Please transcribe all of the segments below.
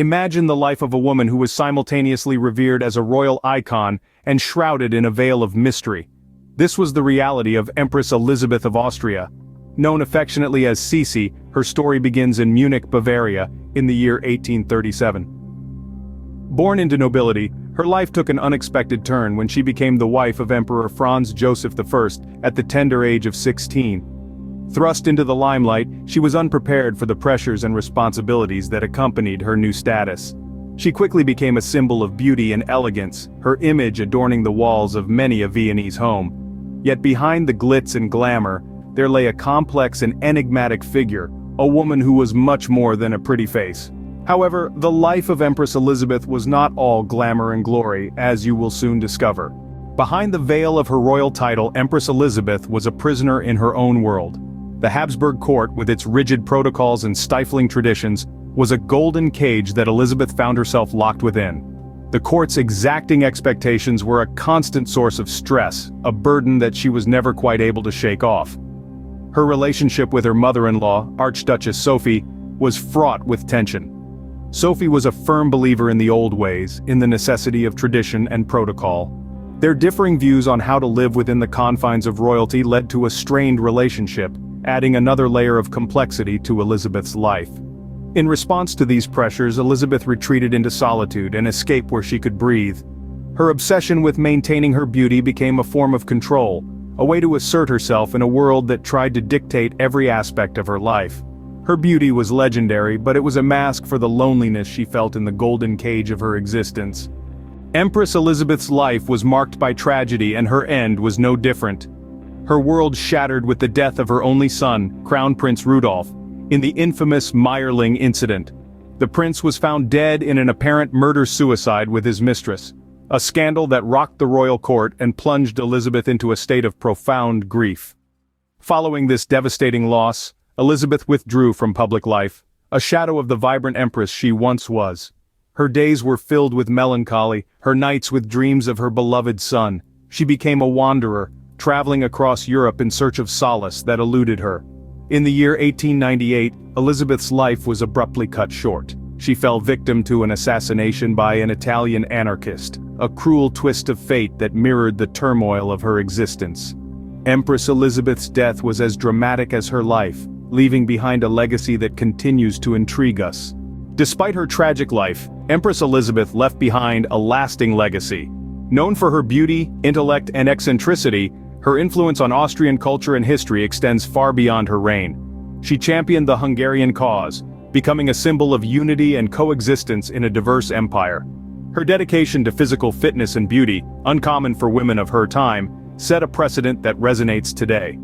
Imagine the life of a woman who was simultaneously revered as a royal icon and shrouded in a veil of mystery. This was the reality of Empress Elisabeth of Austria. Known affectionately as Sisi, her story begins in Munich, Bavaria, in the year 1837. Born into nobility, her life took an unexpected turn when she became the wife of Emperor Franz Joseph I at the tender age of 16. Thrust into the limelight, she was unprepared for the pressures and responsibilities that accompanied her new status. She quickly became a symbol of beauty and elegance, her image adorning the walls of many a Viennese home. Yet behind the glitz and glamour, there lay a complex and enigmatic figure, a woman who was much more than a pretty face. However, the life of Empress Elisabeth was not all glamour and glory, as you will soon discover. Behind the veil of her royal title, Empress Elisabeth was a prisoner in her own world. The Habsburg court, with its rigid protocols and stifling traditions, was a golden cage that Elizabeth found herself locked within. The court's exacting expectations were a constant source of stress, a burden that she was never quite able to shake off. Her relationship with her mother-in-law, Archduchess Sophie, was fraught with tension. Sophie was a firm believer in the old ways, in the necessity of tradition and protocol. Their differing views on how to live within the confines of royalty led to a strained relationship, adding another layer of complexity to Elizabeth's life. In response to these pressures, Elizabeth retreated into solitude, an escape where she could breathe. Her obsession with maintaining her beauty became a form of control, a way to assert herself in a world that tried to dictate every aspect of her life. Her beauty was legendary, but it was a mask for the loneliness she felt in the golden cage of her existence. Empress Elizabeth's life was marked by tragedy, and her end was no different. Her world shattered with the death of her only son, Crown Prince Rudolph, in the infamous Meyerling incident. The prince was found dead in an apparent murder-suicide with his mistress, a scandal that rocked the royal court and plunged Elizabeth into a state of profound grief. Following this devastating loss, Elizabeth withdrew from public life, a shadow of the vibrant empress she once was. Her days were filled with melancholy, her nights with dreams of her beloved son. She became a wanderer, traveling across Europe in search of solace that eluded her. In the year 1898, Elizabeth's life was abruptly cut short. She fell victim to an assassination by an Italian anarchist, a cruel twist of fate that mirrored the turmoil of her existence. Empress Elizabeth's death was as dramatic as her life, leaving behind a legacy that continues to intrigue us. Despite her tragic life, Empress Elizabeth left behind a lasting legacy. Known for her beauty, intellect, and eccentricity, her influence on Austrian culture and history extends far beyond her reign. She championed the Hungarian cause, becoming a symbol of unity and coexistence in a diverse empire. Her dedication to physical fitness and beauty, uncommon for women of her time, set a precedent that resonates today.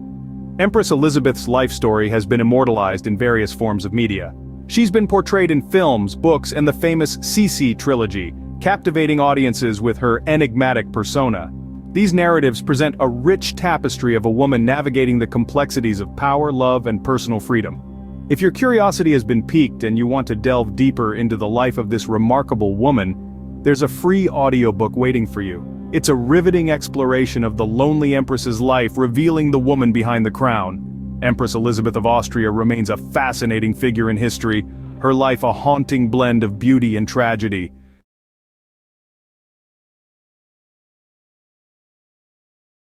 Empress Elizabeth's life story has been immortalized in various forms of media. She's been portrayed in films, books, and the famous Sisi trilogy, captivating audiences with her enigmatic persona. These narratives present a rich tapestry of a woman navigating the complexities of power, love, and personal freedom. If your curiosity has been piqued and you want to delve deeper into the life of this remarkable woman, there's a free audiobook waiting for you. It's a riveting exploration of the lonely Empress's life, revealing the woman behind the crown. Empress Elisabeth of Austria remains a fascinating figure in history, her life a haunting blend of beauty and tragedy.